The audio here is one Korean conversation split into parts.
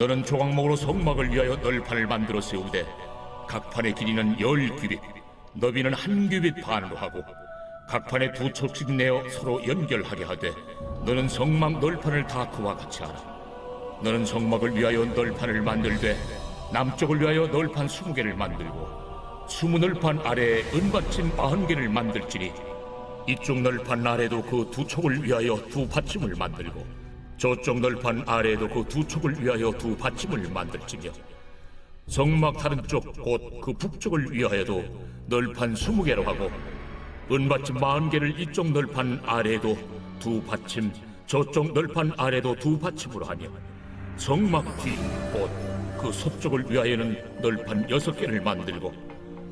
너는 조각목으로 성막을 위하여 널판을 만들어 세우되 각 판의 길이는 10규빗, 너비는 1규빗 반으로 하고 각 판에 2척씩 내어 서로 연결하게 하되 너는 성막 널판을 다 그와 같이 하라. 너는 성막을 위하여 널판을 만들되 남쪽을 위하여 널판 20개를 만들고 20널판 아래에 은받침 40개를 만들지니 이쪽 널판 아래도 그 2척을 위하여 2받침을 만들고 저쪽 널판 아래에도 그 2척을 위하여 2받침을 만들지며 성막 다른 쪽 곧 그 북쪽을 위하여도 널판 20개로 하고 은받침 40개를 이쪽 널판 아래에도 2받침 저쪽 널판 아래에도 2받침으로 하며 성막 뒤 곧 그 서쪽을 위하여는 널판 6개를 만들고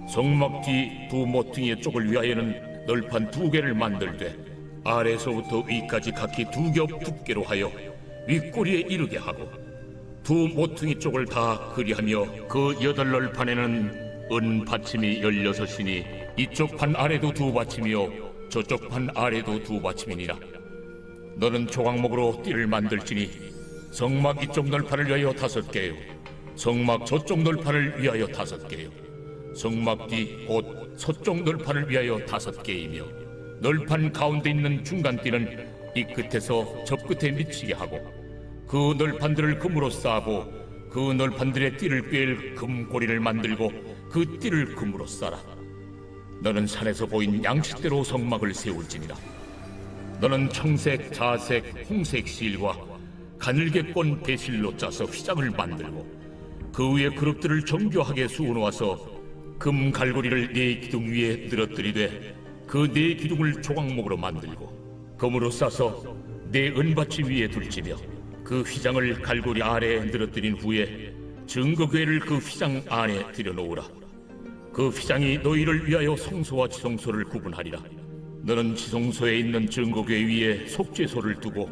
성막 뒤 2모퉁이의 쪽을 위하여는 널판 2개를 만들되 아래에서부터 위까지 각기 2겹 두께로 하여 윗꼬리에 이르게 하고 2모퉁이 쪽을 다 그리하며 그 8널판에는 은 받침이 16이니 이쪽 판 아래도 2받침이요 저쪽 판 아래도 2받침이니라. 너는 조각목으로 띠를 만들지니 성막 이쪽 널판을 위하여 5개요 성막 저쪽 널판을 위하여 5개요 성막 뒤 곧 서쪽 널판을 위하여 5개이며 널판 가운데 있는 중간띠는 이 끝에서 저 끝에 미치게 하고 그 널판들을 금으로 싸고 그 널판들의 띠를 꿰일 금고리를 만들고 그 띠를 금으로 싸라. 너는 산에서 보인 양식대로 성막을 세울지니라. 너는 청색, 자색, 홍색 실과 가늘게 꼰 배실로 짜서 휘장을 만들고 그 위에 그릇들을 정교하게 수놓아서 금 갈고리를 4기둥 위에 늘어뜨리되 그 4기둥을 조각목으로 만들고 금으로 싸서 4 은받침 위에 둘지며 그 휘장을 갈고리 아래에 늘어뜨린 후에 증거궤를 그 휘장 안에 들여놓으라. 그 휘장이 너희를 위하여 성소와 지성소를 구분하리라. 너는 지성소에 있는 증거궤 위에 속죄소를 두고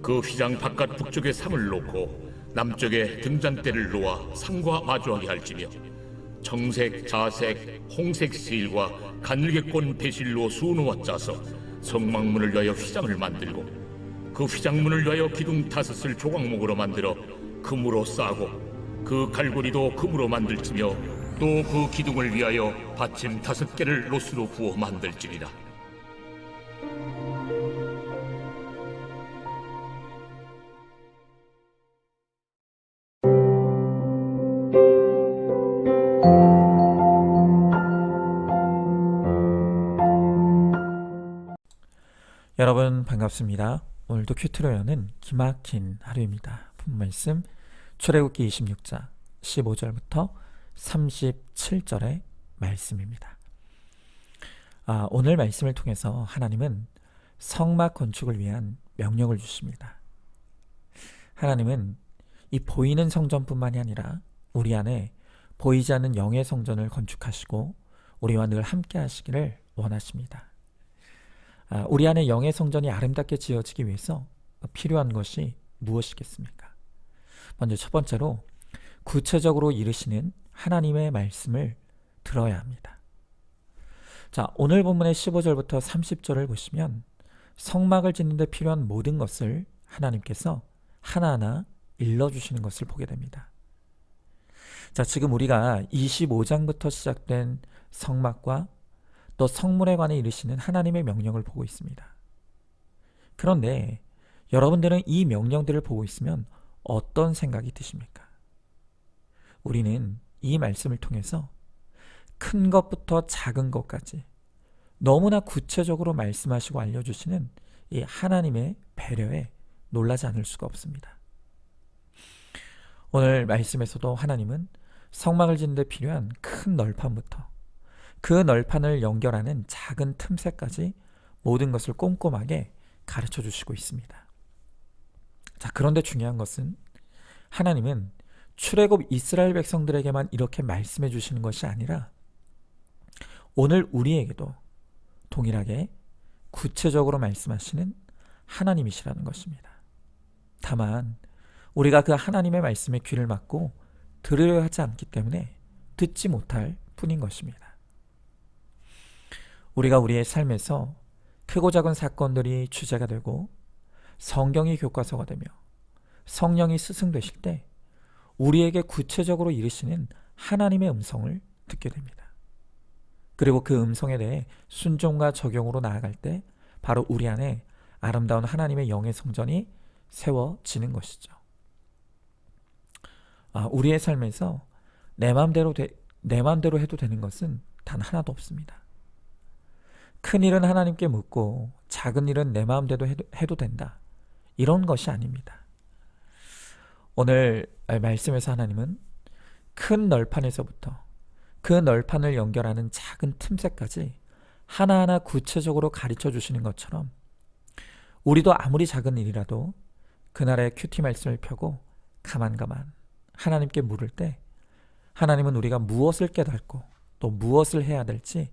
그 휘장 바깥 북쪽에 상을 놓고 남쪽에 등잔대를 놓아 상과 마주하게 할지며 청색, 자색, 홍색 실과 가늘게 꼰 배실로 수놓아 짜서 성막문을 위하여 휘장을 만들고 그 휘장문을 위하여 기둥 5을 조각목으로 만들어 금으로 싸고 그 갈고리도 금으로 만들지며 또 그 기둥을 위하여 받침 5개를 로스로 부어 만들지니라. 여러분 반갑습니다. 오늘도 큐티로 여는 기막힌 하루입니다. 본문 말씀 출애굽기 26장 15절부터 37절의 말씀입니다. 오늘 말씀을 통해서 하나님은 성막 건축을 위한 명령을 주십니다. 하나님은 이 보이는 성전뿐만이 아니라 우리 안에 보이지 않는 영의 성전을 건축하시고 우리와 늘 함께 하시기를 원하십니다. 우리 안에 영의 성전이 아름답게 지어지기 위해서 필요한 것이 무엇이겠습니까? 먼저 첫 번째로 구체적으로 이르시는 하나님의 말씀을 들어야 합니다. 자, 오늘 본문의 15절부터 30절을 보시면 성막을 짓는 데 필요한 모든 것을 하나님께서 하나하나 일러주시는 것을 보게 됩니다. 자, 지금 우리가 25장부터 시작된 성막과 또 성문에 관해 이르시는 하나님의 명령을 보고 있습니다. 그런데 여러분들은 이 명령들을 보고 있으면 어떤 생각이 드십니까? 우리는 이 말씀을 통해서 큰 것부터 작은 것까지 너무나 구체적으로 말씀하시고 알려주시는 이 하나님의 배려에 놀라지 않을 수가 없습니다. 오늘 말씀에서도 하나님은 성막을 짓는 데 필요한 큰 널판부터 그 널판을 연결하는 작은 틈새까지 모든 것을 꼼꼼하게 가르쳐 주시고 있습니다. 자, 그런데 중요한 것은 하나님은 출애굽 이스라엘 백성들에게만 이렇게 말씀해 주시는 것이 아니라 오늘 우리에게도 동일하게 구체적으로 말씀하시는 하나님이시라는 것입니다. 다만 우리가 그 하나님의 말씀에 귀를 막고 들으려 하지 않기 때문에 듣지 못할 뿐인 것입니다. 우리가 우리의 삶에서 크고 작은 사건들이 주제가 되고 성경이 교과서가 되며 성령이 스승되실 때 우리에게 구체적으로 이르시는 하나님의 음성을 듣게 됩니다. 그리고 그 음성에 대해 순종과 적용으로 나아갈 때 바로 우리 안에 아름다운 하나님의 영의 성전이 세워지는 것이죠. 우리의 삶에서 내 마음대로 해도 되는 것은 단 하나도 없습니다. 큰 일은 하나님께 묻고 작은 일은 내 마음대로 해도 된다. 이런 것이 아닙니다. 오늘 말씀에서 하나님은 큰 널판에서부터 그 널판을 연결하는 작은 틈새까지 하나하나 구체적으로 가르쳐 주시는 것처럼 우리도 아무리 작은 일이라도 그날의 큐티 말씀을 펴고 가만 하나님께 물을 때 하나님은 우리가 무엇을 깨닫고 또 무엇을 해야 될지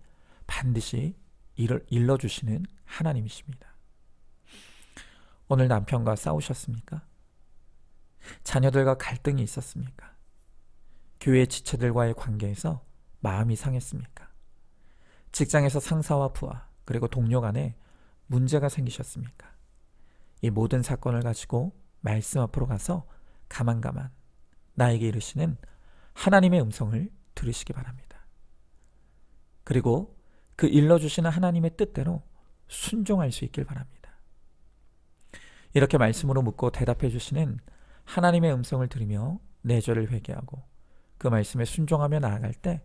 반드시 일러주시는 하나님이십니다. 오늘 남편과 싸우셨습니까? 자녀들과 갈등이 있었습니까? 교회 지체들과의 관계에서 마음이 상했습니까? 직장에서 상사와 부하 그리고 동료 간에 문제가 생기셨습니까? 이 모든 사건을 가지고 말씀 앞으로 가서 가만 나에게 이르시는 하나님의 음성을 들으시기 바랍니다. 그리고 그 일러주시는 하나님의 뜻대로 순종할 수 있길 바랍니다. 이렇게 말씀으로 묻고 대답해 주시는 하나님의 음성을 들으며 내 죄를 회개하고 그 말씀에 순종하며 나아갈 때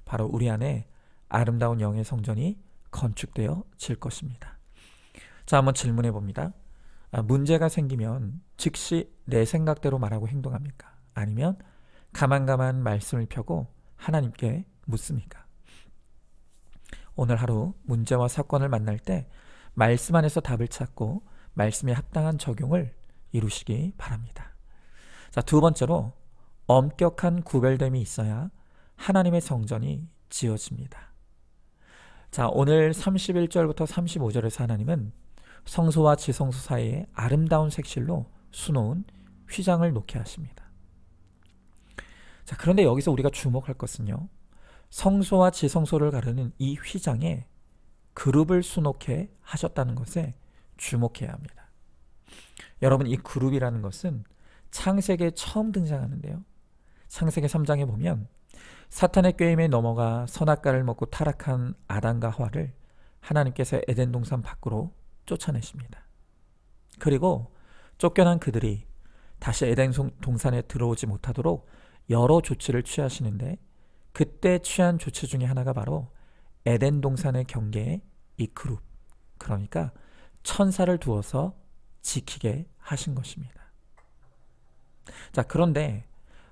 바로 우리 안에 아름다운 영의 성전이 건축되어 질 것입니다. 자, 한번 질문해 봅니다. 문제가 생기면 즉시 내 생각대로 말하고 행동합니까? 아니면 가만 말씀을 펴고 하나님께 묻습니까? 오늘 하루 문제와 사건을 만날 때 말씀 안에서 답을 찾고 말씀에 합당한 적용을 이루시기 바랍니다. 자, 두 번째로 엄격한 구별됨이 있어야 하나님의 성전이 지어집니다. 자, 오늘 31절부터 35절에서 하나님은 성소와 지성소 사이에 아름다운 색실로 수놓은 휘장을 놓게 하십니다. 자, 그런데 여기서 우리가 주목할 것은요, 성소와 지성소를 가르는 이 휘장에 그룹을 수놓게 하셨다는 것에 주목해야 합니다. 여러분, 이 그룹이라는 것은 창세기에 처음 등장하는데요. 창세기 3장에 보면 사탄의 꾀임에 넘어가 선악과를 먹고 타락한 아담과 하와를 하나님께서 에덴 동산 밖으로 쫓아내십니다. 그리고 쫓겨난 그들이 다시 에덴 동산에 들어오지 못하도록 여러 조치를 취하시는데 그때 취한 조치 중에 하나가 바로 에덴 동산의 경계에 이 그룹, 그러니까 천사를 두어서 지키게 하신 것입니다. 자, 그런데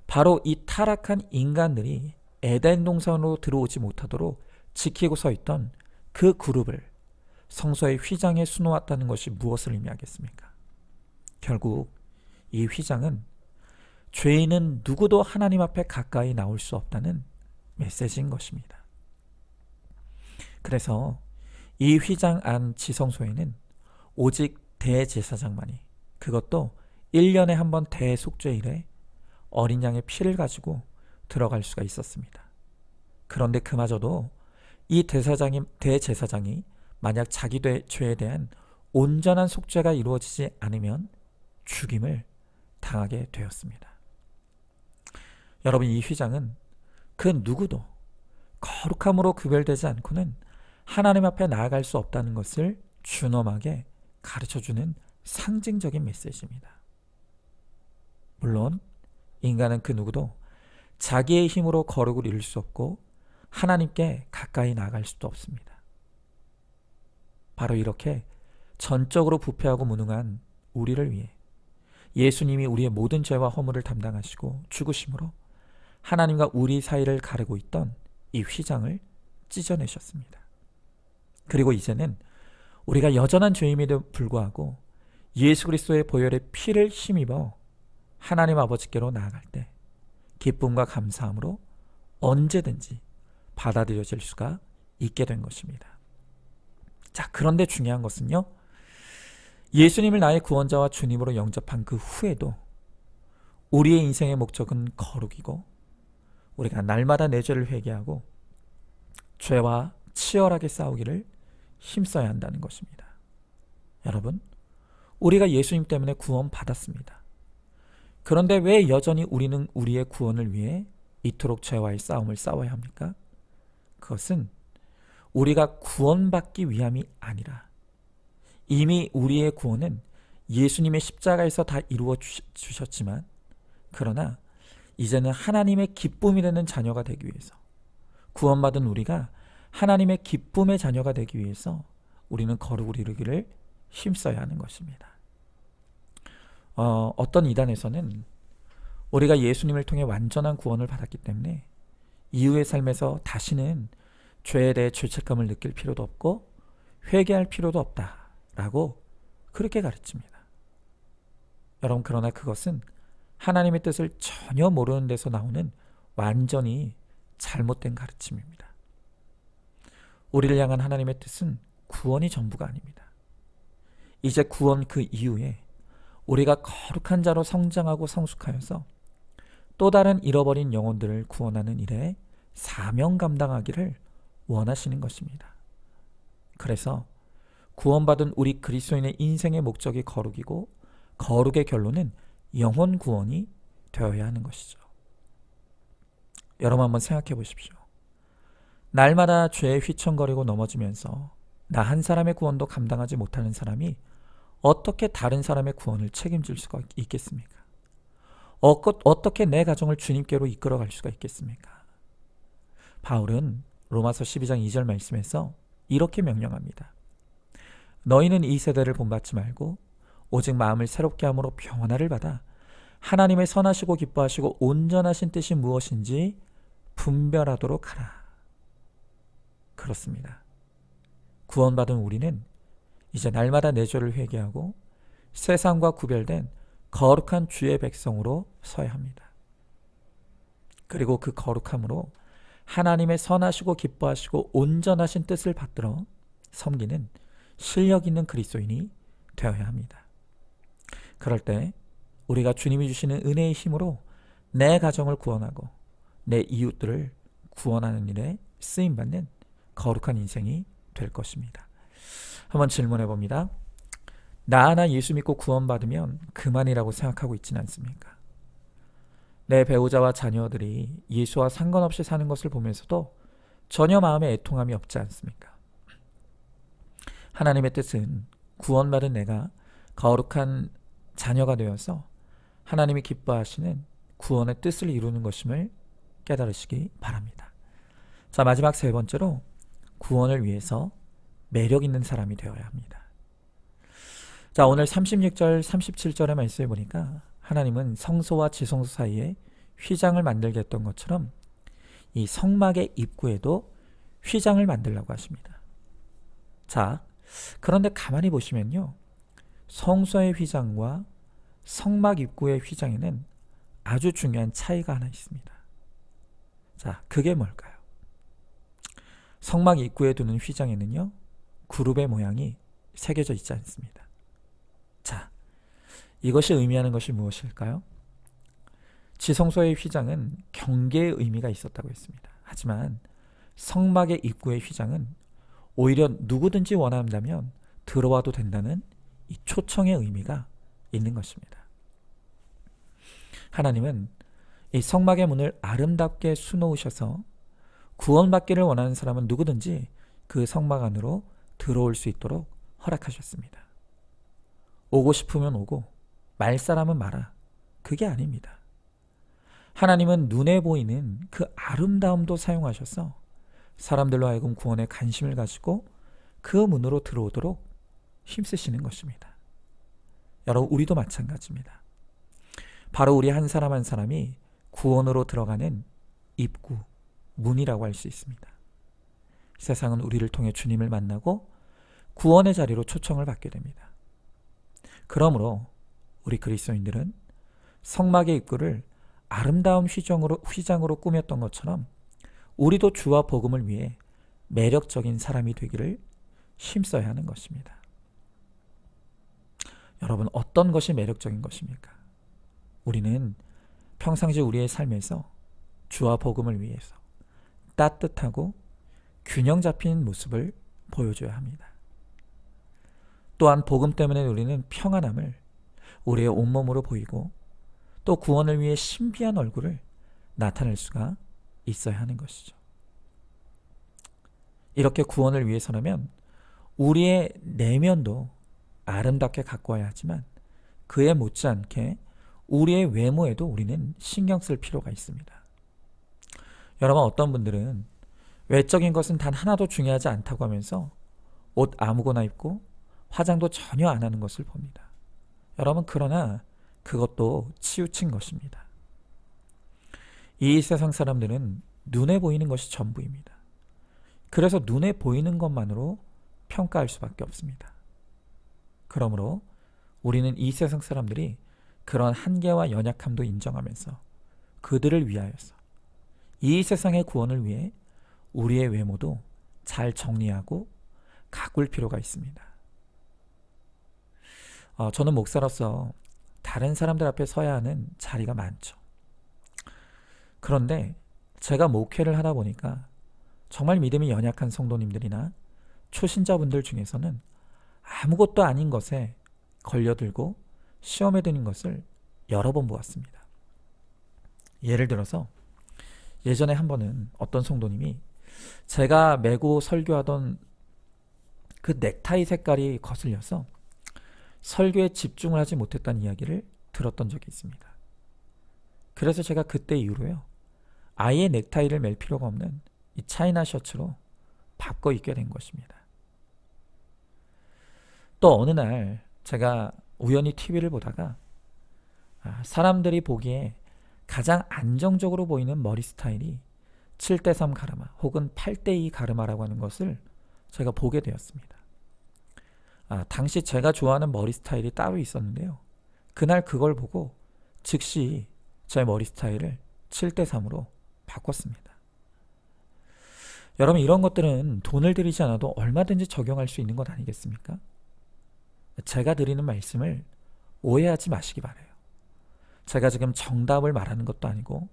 바로 이 타락한 인간들이 에덴 동산으로 들어오지 못하도록 지키고 서 있던 그 그룹을 성소의 휘장에 수놓았다는 것이 무엇을 의미하겠습니까? 결국 이 휘장은 죄인은 누구도 하나님 앞에 가까이 나올 수 없다는 메시지인 것입니다. 그래서 이 휘장 안 지성소에는 오직 대제사장만이, 그것도 1년에 한 번 대속죄일에 어린 양의 피를 가지고 들어갈 수가 있었습니다. 그런데 그마저도 이 대제사장이 만약 자기 죄에 대한 온전한 속죄가 이루어지지 않으면 죽임을 당하게 되었습니다. 여러분, 이 휘장은 그 누구도 거룩함으로 구별되지 않고는 하나님 앞에 나아갈 수 없다는 것을 준엄하게 가르쳐주는 상징적인 메시지입니다. 물론 인간은 그 누구도 자기의 힘으로 거룩을 이룰 수 없고 하나님께 가까이 나아갈 수도 없습니다. 바로 이렇게 전적으로 부패하고 무능한 우리를 위해 예수님이 우리의 모든 죄와 허물을 담당하시고 죽으심으로 하나님과 우리 사이를 가르고 있던 이 휘장을 찢어내셨습니다. 그리고 이제는 우리가 여전한 죄임에도 불구하고 예수 그리스도의 보혈의 피를 힘입어 하나님 아버지께로 나아갈 때 기쁨과 감사함으로 언제든지 받아들여질 수가 있게 된 것입니다. 자, 그런데 중요한 것은요, 예수님을 나의 구원자와 주님으로 영접한 그 후에도 우리의 인생의 목적은 거룩이고 우리가 날마다 내 죄를 회개하고 죄와 치열하게 싸우기를 힘써야 한다는 것입니다. 여러분, 우리가 예수님 때문에 구원 받았습니다. 그런데 왜 여전히 우리는 우리의 구원을 위해 이토록 죄와의 싸움을 싸워야 합니까? 그것은 우리가 구원받기 위함이 아니라 이미 우리의 구원은 예수님의 십자가에서 다 이루어 주셨지만, 그러나 이제는 하나님의 기쁨이 되는 자녀가 되기 위해서, 구원받은 우리가 하나님의 기쁨의 자녀가 되기 위해서 우리는 거룩을 이루기를 힘써야 하는 것입니다. 어떤 이단에서는 우리가 예수님을 통해 완전한 구원을 받았기 때문에 이후의 삶에서 다시는 죄에 대해 죄책감을 느낄 필요도 없고 회개할 필요도 없다라고 그렇게 가르칩니다. 여러분, 그러나 그것은 하나님의 뜻을 전혀 모르는 데서 나오는 완전히 잘못된 가르침입니다. 우리를 향한 하나님의 뜻은 구원이 전부가 아닙니다. 이제 구원 그 이후에 우리가 거룩한 자로 성장하고 성숙하여서 또 다른 잃어버린 영혼들을 구원하는 일에 사명 감당하기를 원하시는 것입니다. 그래서 구원받은 우리 그리스도인의 인생의 목적이 거룩이고 거룩의 결론은 영혼 구원이 되어야 하는 것이죠. 여러분, 한번 생각해 보십시오. 날마다 죄에 휘청거리고 넘어지면서 나 한 사람의 구원도 감당하지 못하는 사람이 어떻게 다른 사람의 구원을 책임질 수가 있겠습니까? 어떻게 내 가정을 주님께로 이끌어갈 수가 있겠습니까? 바울은 로마서 12장 2절 말씀에서 이렇게 명령합니다. 너희는 이 세대를 본받지 말고 오직 마음을 새롭게 함으로 변화를 받아 하나님의 선하시고 기뻐하시고 온전하신 뜻이 무엇인지 분별하도록 하라. 그렇습니다. 구원받은 우리는 이제 날마다 내 죄를 회개하고 세상과 구별된 거룩한 주의 백성으로 서야 합니다. 그리고 그 거룩함으로 하나님의 선하시고 기뻐하시고 온전하신 뜻을 받들어 섬기는 실력 있는 그리스도인이 되어야 합니다. 그럴 때 우리가 주님이 주시는 은혜의 힘으로 내 가정을 구원하고 내 이웃들을 구원하는 일에 쓰임받는 거룩한 인생이 될 것입니다. 한번 질문해 봅니다. 나 하나 예수 믿고 구원받으면 그만이라고 생각하고 있지는 않습니까? 내 배우자와 자녀들이 예수와 상관없이 사는 것을 보면서도 전혀 마음에 애통함이 없지 않습니까? 하나님의 뜻은 구원받은 내가 거룩한 자녀가 되어서 하나님이 기뻐하시는 구원의 뜻을 이루는 것임을 깨달으시기 바랍니다. 자, 마지막 세 번째로 구원을 위해서 매력 있는 사람이 되어야 합니다. 자, 오늘 36절, 37절의 말씀에 보니까 하나님은 성소와 지성소 사이에 휘장을 만들게 했던 것처럼 이 성막의 입구에도 휘장을 만들라고 하십니다. 자, 그런데 가만히 보시면요, 성소의 휘장과 성막 입구의 휘장에는 아주 중요한 차이가 하나 있습니다. 자, 그게 뭘까요? 성막 입구에 두는 휘장에는요, 그룹의 모양이 새겨져 있지 않습니다. 자, 이것이 의미하는 것이 무엇일까요? 지성소의 휘장은 경계의 의미가 있었다고 했습니다. 하지만 성막의 입구의 휘장은 오히려 누구든지 원한다면 들어와도 된다는 이 초청의 의미가 있는 것입니다. 하나님은 이 성막의 문을 아름답게 수놓으셔서 구원받기를 원하는 사람은 누구든지 그 성막 안으로 들어올 수 있도록 허락하셨습니다. 오고 싶으면 오고 말 사람은 마라. 그게 아닙니다. 하나님은 눈에 보이는 그 아름다움도 사용하셔서 사람들로 하여금 구원에 관심을 가지고 그 문으로 들어오도록 힘쓰시는 것입니다. 여러분, 우리도 마찬가지입니다. 바로 우리 한 사람 한 사람이 구원으로 들어가는 입구, 문이라고 할 수 있습니다. 세상은 우리를 통해 주님을 만나고 구원의 자리로 초청을 받게 됩니다. 그러므로 우리 그리스도인들은 성막의 입구를 아름다운 휘장으로 꾸몄던 것처럼 우리도 주와 복음을 위해 매력적인 사람이 되기를 힘써야 하는 것입니다. 여러분, 어떤 것이 매력적인 것입니까? 우리는 평상시 우리의 삶에서 주와 복음을 위해서 따뜻하고 균형 잡힌 모습을 보여줘야 합니다. 또한 복음 때문에 우리는 평안함을 우리의 온몸으로 보이고 또 구원을 위해 신비한 얼굴을 나타낼 수가 있어야 하는 것이죠. 이렇게 구원을 위해서라면 우리의 내면도 아름답게 가꿔야 하지만 그에 못지않게 우리의 외모에도 우리는 신경 쓸 필요가 있습니다. 여러분, 어떤 분들은 외적인 것은 단 하나도 중요하지 않다고 하면서 옷 아무거나 입고 화장도 전혀 안 하는 것을 봅니다. 여러분, 그러나 그것도 치우친 것입니다. 이 세상 사람들은 눈에 보이는 것이 전부입니다. 그래서 눈에 보이는 것만으로 평가할 수밖에 없습니다. 그러므로 우리는 이 세상 사람들이 그런 한계와 연약함도 인정하면서 그들을 위하여서 이 세상의 구원을 위해 우리의 외모도 잘 정리하고 가꿀 필요가 있습니다. 저는 목사로서 다른 사람들 앞에 서야 하는 자리가 많죠. 그런데 제가 목회를 하다 보니까 정말 믿음이 연약한 성도님들이나 초신자분들 중에서는 아무것도 아닌 것에 걸려들고 시험에 드는 것을 여러 번 보았습니다. 예를 들어서 예전에 한 번은 어떤 성도님이 제가 메고 설교하던 그 넥타이 색깔이 거슬려서 설교에 집중을 하지 못했다는 이야기를 들었던 적이 있습니다. 그래서 제가 그때 이후로요, 아예 넥타이를 맬 필요가 없는 이 차이나 셔츠로 바꿔 입게 된 것입니다. 또 어느 날 제가 우연히 TV를 보다가 사람들이 보기에 가장 안정적으로 보이는 머리 스타일이 7:3 가르마 혹은 8:2 가르마라고 하는 것을 제가 보게 되었습니다. 당시 제가 좋아하는 머리 스타일이 따로 있었는데요. 그날 그걸 보고 즉시 제 머리 스타일을 7:3으로 바꿨습니다. 여러분, 이런 것들은 돈을 들이지 않아도 얼마든지 적용할 수 있는 것 아니겠습니까? 제가 드리는 말씀을 오해하지 마시기 바라요. 제가 지금 정답을 말하는 것도 아니고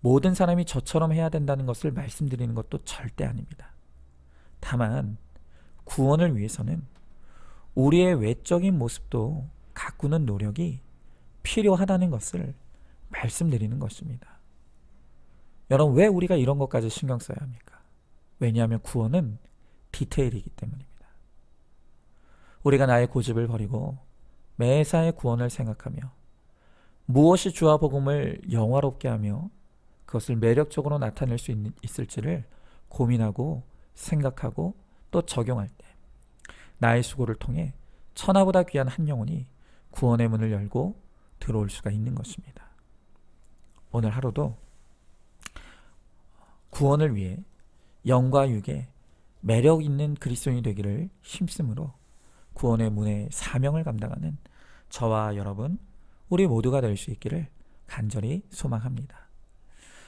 모든 사람이 저처럼 해야 된다는 것을 말씀드리는 것도 절대 아닙니다. 다만 구원을 위해서는 우리의 외적인 모습도 가꾸는 노력이 필요하다는 것을 말씀드리는 것입니다. 여러분, 왜 우리가 이런 것까지 신경 써야 합니까? 왜냐하면 구원은 디테일이기 때문입니다. 우리가 나의 고집을 버리고 매사의 구원을 생각하며 무엇이 주와 복음을 영화롭게 하며 그것을 매력적으로 나타낼 수 있을지를 고민하고 생각하고 또 적용할 때 나의 수고를 통해 천하보다 귀한 한 영혼이 구원의 문을 열고 들어올 수가 있는 것입니다. 오늘 하루도 구원을 위해 영과 육의 매력 있는 그리스도인이 되기를 힘쓰므로 구원의 문의 사명을 감당하는 저와 여러분, 우리 모두가 될 수 있기를 간절히 소망합니다.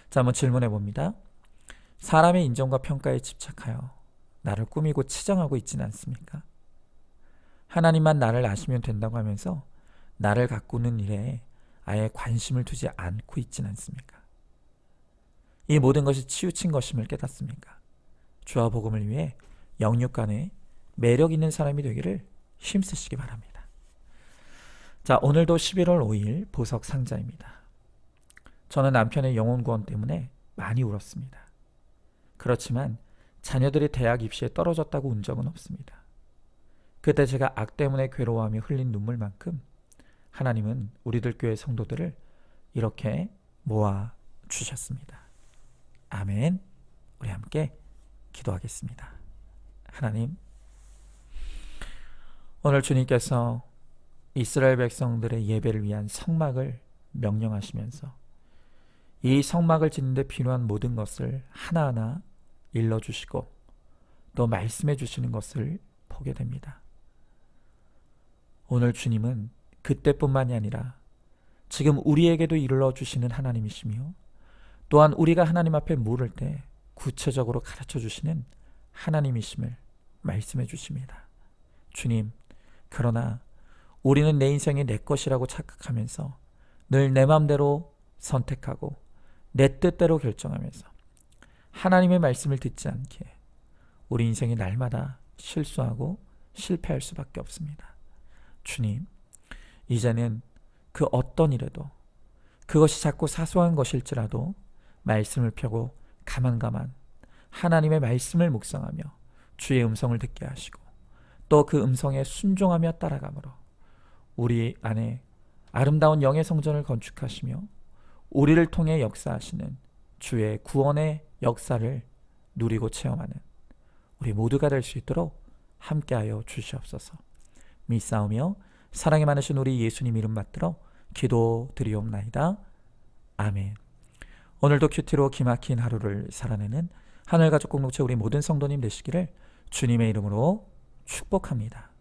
자, 한번 질문해 봅니다. 사람의 인정과 평가에 집착하여 나를 꾸미고 치장하고 있지는 않습니까? 하나님만 나를 아시면 된다고 하면서 나를 가꾸는 일에 아예 관심을 두지 않고 있지는 않습니까? 이 모든 것이 치우친 것임을 깨닫습니까? 주와 복음을 위해 영육 간에 매력 있는 사람이 되기를 힘쓰시기 바랍니다. 자, 오늘도 11월 5일 보석 상자입니다. 저는 남편의 영혼 구원 때문에 많이 울었습니다. 그렇지만 자녀들이 대학 입시에 떨어졌다고 운 적은 없습니다. 그때 제가 악 때문에 괴로워하며 흘린 눈물만큼 하나님은 우리들 교회 성도들을 이렇게 모아 주셨습니다. 아멘. 우리 함께 기도하겠습니다. 하나님, 오늘 주님께서 이스라엘 백성들의 예배를 위한 성막을 명령하시면서 이 성막을 짓는 데 필요한 모든 것을 하나하나 일러주시고 또 말씀해 주시는 것을 보게 됩니다. 오늘 주님은 그때뿐만이 아니라 지금 우리에게도 일러주시는 하나님이시며 또한 우리가 하나님 앞에 물을 때 구체적으로 가르쳐 주시는 하나님이심을 말씀해 주십니다. 주님, 그러나 우리는 내 인생이 내 것이라고 착각하면서 늘 내 마음대로 선택하고 내 뜻대로 결정하면서 하나님의 말씀을 듣지 않게 우리 인생이 날마다 실수하고 실패할 수밖에 없습니다. 주님, 이제는 그 어떤 일에도 그것이 작고 사소한 것일지라도 말씀을 펴고 가만가만 하나님의 말씀을 묵상하며 주의 음성을 듣게 하시고 또 그 음성에 순종하며 따라가므로 우리 안에 아름다운 영의 성전을 건축하시며 우리를 통해 역사하시는 주의 구원의 역사를 누리고 체험하는 우리 모두가 될 수 있도록 함께하여 주시옵소서. 믿사오며 사랑이 많으신 우리 예수님 이름 받들어 기도드리옵나이다. 아멘. 오늘도 큐티로 기막힌 하루를 살아내는 하늘가족 공동체 우리 모든 성도님 되시기를 주님의 이름으로 축복합니다.